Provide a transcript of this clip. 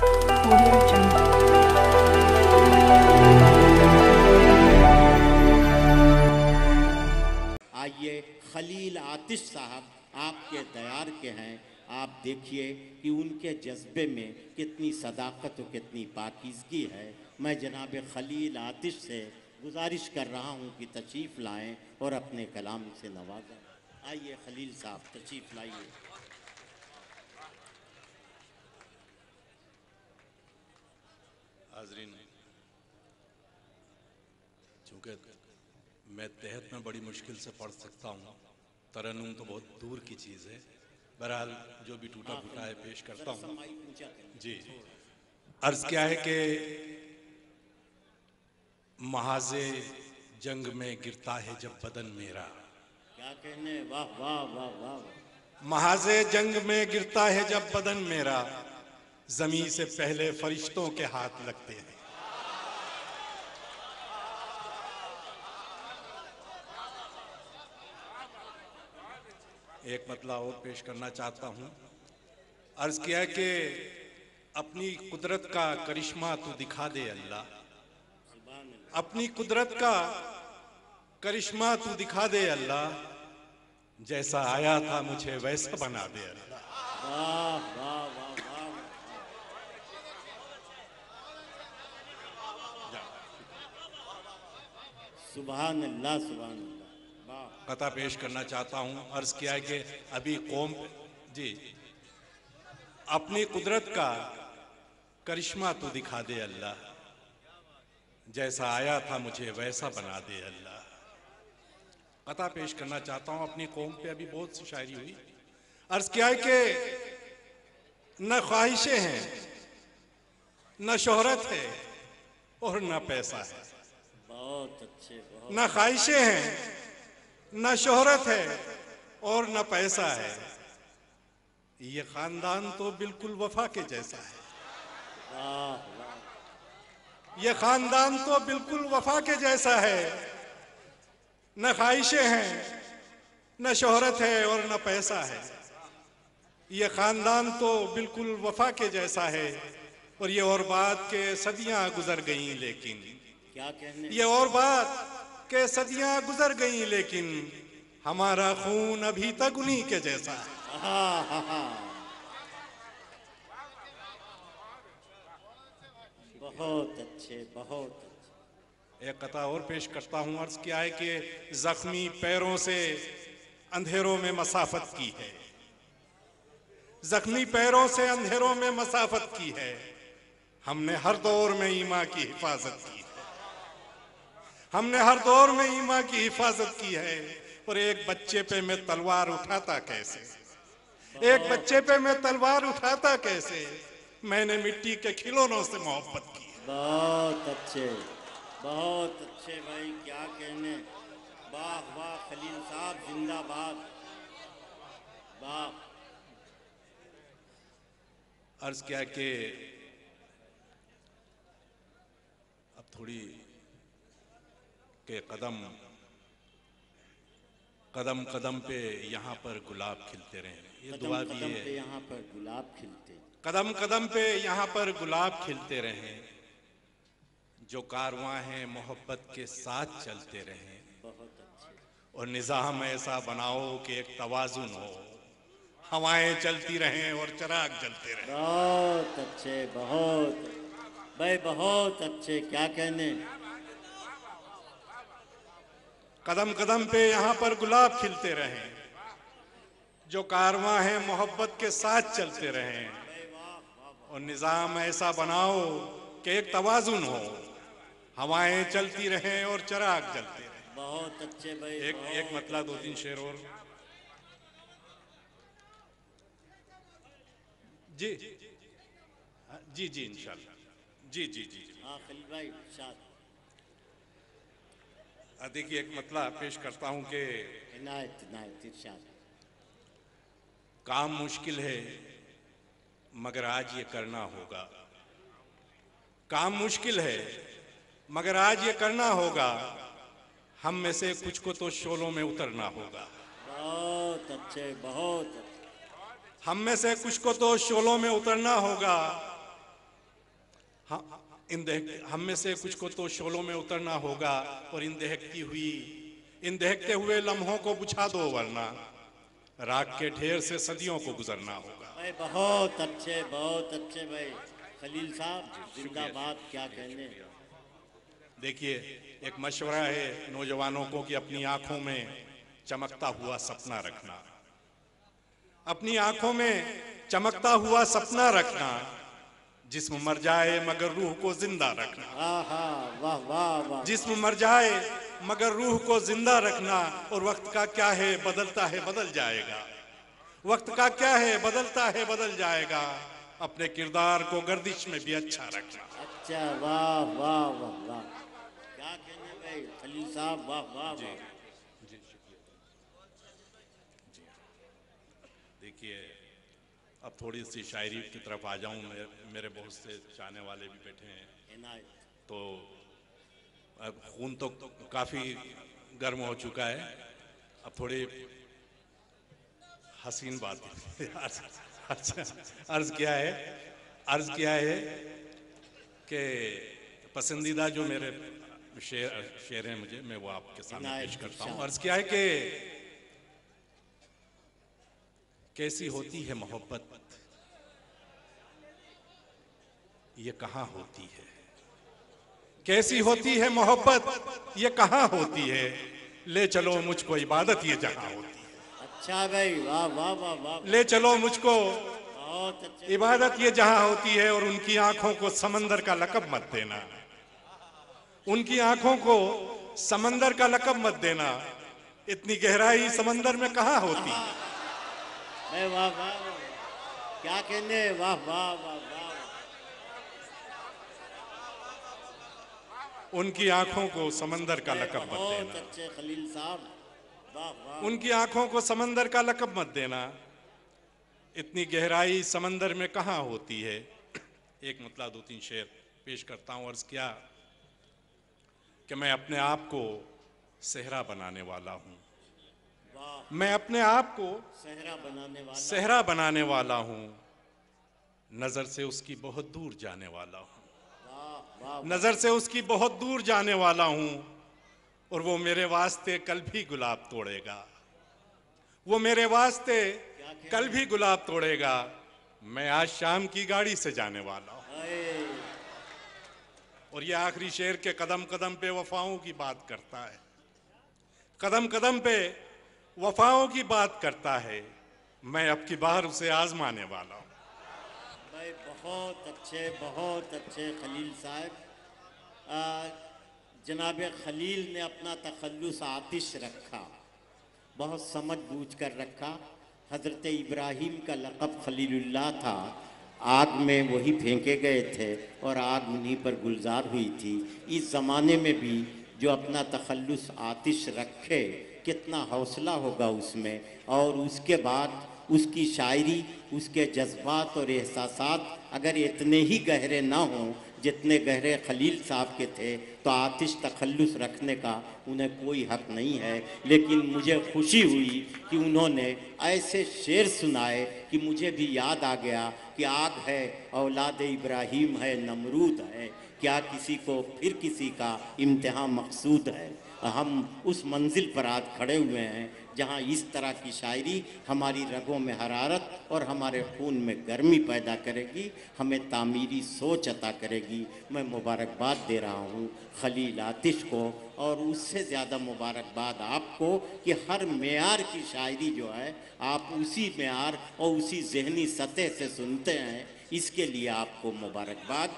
Audio Jungle. आइए, खलील आतिश साहब आपके दयार के हैं। आप देखिए कि उनके जज्बे में कितनी सदाकत और कितनी पाकीज़गी है। मैं जनाब खलील आतिश से गुजारिश कर रहा हूं कि तशरीफ़ लाएं और अपने कलाम से नवाजें। आइए खलील साहब, तशरीफ़ लाइए। हाज़रीन, चूँकि मैं तहत में बड़ी मुश्किल से पढ़ सकता हूँ, तरन्नुम तो बहुत दूर की चीज़ है। बहरहाल जो भी टूटा फूटा है पेश करता हूँ। जी, अर्ज़ क्या है कि महाज़े जंग में गिरता है जब बदन मेरा। क्या कहने, वाह वाह वाह वाह। महाज़े जंग में गिरता है जब बदन मेरा, ज़मीं से पहले फरिश्तों के हाथ लगते हैं। एक मतला और पेश करना चाहता हूँ। अर्ज़ किया कि अपनी कुदरत का करिश्मा तू दिखा दे अल्लाह, अपनी कुदरत का करिश्मा तू दिखा दे अल्लाह, जैसा आया था मुझे वैसा बना दे अल्लाह। वाह वाह वाह वाह। सुभान अल्लाह, सुभान अल्लाह। कथा पेश करना चाहता हूँ। अर्ज़ किया है कि अभी कौम जी, अपनी कुदरत का करिश्मा तू दिखा दे अल्लाह, जैसा आया था मुझे वैसा बना दे अल्लाह। कथा पेश करना चाहता हूँ अपनी कौम पे। अभी बहुत सी शायरी हुई। अर्ज़ किया है कि न ख्वाहिशें हैं, न शोहरत है और न पैसा है। बहुत अच्छे, बहुत। न ख्वाहिशें हैं, न शोहरत है और न पैसा है, ये खानदान तो बिल्कुल वफा के जैसा है। वाह वाह। ये खानदान तो बिल्कुल वफा के जैसा है। न ख्वाहिशें हैं, न शोहरत है और न पैसा है, ये खानदान तो बिल्कुल वफा के जैसा है। और ये और बात के सदियां गुजर गईं लेकिन, क्या कहने, ये और बात के सदियां गुजर गईं लेकिन, हमारा खून अभी तक उन्हीं के जैसा है। बहुत अच्छे, बहुत अच्छे। एक कथा और पेश करता हूँ। अर्ज़ किया है कि जख्मी पैरों से अंधेरों में मसाफत की है, जख्मी पैरों से अंधेरों में मसाफत की है, हमने हर दौर में ईमा की हिफाजत की है, हमने हर दौर में ईमा की हिफाजत की है। और एक बच्चे पे मैं तलवार उठाता कैसे, एक बच्चे पे मैं तलवार उठाता कैसे, मैंने मिट्टी के खिलौनों से मोहब्बत की है। बहुत अच्छे, बहुत अच्छे भाई, क्या कहने। वाह वाह खलील साहब, जिंदाबाद। वाह। अर्ज़ किया कि अब थोड़ी के कदम कदम कदम पे यहाँ पर गुलाब खिलते रहे, ये दुआ भी कदम है। पे यहाँ पर गुलाब खिलते, कदम कदम पे यहाँ पर गुलाब खिलते रहे, जो कारवां हैं मोहब्बत के साथ चलते रहे। बहुत अच्छे। और निज़ाम ऐसा बनाओ कि एक तवाज़ुन हो, हवाएं चलती रहें और चिराग जलते रहें। बहुत अच्छे, बहुत भाई, बहुत अच्छे, क्या कहने। कदम कदम पे यहाँ पर गुलाब खिलते रहें, जो कारवां हैं मोहब्बत के साथ चलते रहें। और निज़ाम ऐसा बनाओ कि एक तवाज़ुन हो, हवाएं चलती रहें और चिराग जलते रहें। बहुत अच्छे भाई। एक मतला दो तीन शेर और। जी जी जी इंशाल्लाह। जी जी जी जी। हाँ खलील भाई, शाद। देखिए एक मतला पेश करता हूँ कि इनायत, इनायत, इरशाद। काम मुश्किल है मगर आज ये करना होगा, काम मुश्किल है मगर आज ये करना होगा, हम में से कुछ को तो शोलों में उतरना होगा। बहुत अच्छे, बहुत अच्छे। हम में से कुछ को तो शोलों में उतरना होगा, हम में से कुछ को तो शोलों में उतरना होगा और इन दहकते हुए लम्हों को बुझा दो, वरना राख के ढेर से सदियों को गुजरना होगा। भाई बहुत अच्छे भाई खलील साहब, जिंदाबाद, क्या कहने। देखिए, एक मशवरा है नौजवानों को कि अपनी आंखों में चमकता हुआ सपना रखना, अपनी आंखों में चमकता हुआ सपना रखना, जिस्म मर जाए मगर रूह को जिंदा रखना। वाह वाह वाह। जिस्म मर जाए मगर रूह को जिंदा रखना, और वक्त का क्या है बदलता है बदल जाएगा, वक्त का क्या है बदलता है बदल जाएगा, अपने किरदार को गर्दिश में भी अच्छा रखना। अच्छा, वाह वाह वाह वाह, क्या कहने भाई खलील साहब, वाह वाह वाह। देखिए, अब थोड़ी सी शायरी की तरफ आ जाऊं। मेरे बहुत से चाहने वाले भी बैठे हैं, तो अब खून तो काफी गर्म हो चुका है। अब थोड़ी हसीन बात अर्ज किया है कि पसंदीदा जो मेरे शेर हैं मुझे, मैं वो आपके सामने पेश करता हूँ। अर्ज किया है कि कैसी होती है मोहब्बत, ये कहाँ होती है, कैसी होती है मोहब्बत ये कहाँ होती है, ले चलो मुझको इबादत ये जहाँ होती है। अच्छा भाई, वाह वाह वाह वाह। ले चलो मुझको बहुत अच्छे। इबादत ये जहाँ होती है, और उनकी आंखों को समंदर का लकब मत देना, उनकी आंखों को समंदर का लकब मत देना, इतनी गहराई समंदर में कहाँ होती है। वाह वाह, क्या कहने, वाह वाह वाह वाह। उनकी आंखों को समंदर का लकब मत देना। बहुत अच्छे खलील साहब, वाह वाह। उनकी आंखों को समंदर का लकब मत देना, इतनी गहराई समंदर में कहाँ होती है। एक मतलब 2-3 शेर पेश करता हूं। अर्ज किया कि मैं अपने आप को सेहरा बनाने वाला हूं, मैं अपने आप को सेहरा बनाने वाला हूं, नजर से उसकी बहुत दूर जाने वाला हूं, नजर से उसकी बहुत दूर जाने वाला हूं, और वो मेरे वास्ते कल भी गुलाब तोड़ेगा, वो मेरे वास्ते कल भी गुलाब तोड़ेगा, मैं आज शाम की गाड़ी से जाने वाला हूं। और ये आखिरी शेर के कदम कदम पे वफाओं की बात करता है, कदम कदम पे वफाओं की बात करता है, मैं अब की बार उसे आजमाने वाला हूं। भाई बहुत अच्छे खलील साहब। जनाब खलील ने अपना तखल्लुस आतिश रखा, बहुत समझ बूझ कर रखा। हज़रत इब्राहीम का लक़ब खलीलुल्लाह था, आग में वही फेंके गए थे और आग उन्हीं पर गुलजार हुई थी। इस ज़माने में भी जो अपना तखल्लुस आतिश रखे, कितना हौसला होगा उसमें। और उसके बाद उसकी शायरी, उसके जज्बात और एहसासात अगर इतने ही गहरे ना हों जितने गहरे खलील साहब के थे, तो आतिश तखल्लुस रखने का उन्हें कोई हक नहीं है। लेकिन मुझे खुशी हुई कि उन्होंने ऐसे शेर सुनाए कि मुझे भी याद आ गया कि आग है, औलाद इब्राहीम है, नमरूद है, क्या किसी को फिर किसी का इम्तिहान मकसूद है। हम उस मंजिल पर आज खड़े हुए हैं जहाँ इस तरह की शायरी हमारी रगों में हरारत और हमारे खून में गर्मी पैदा करेगी, हमें तामीरी सोच अता करेगी। मैं मुबारकबाद दे रहा हूँ खलील आतिश को, और उससे ज़्यादा मुबारकबाद आपको कि हर मेयार की शायरी जो है आप उसी मेयार और उसी जहनी सतह से सुनते हैं, इसके लिए आपको मुबारकबाद।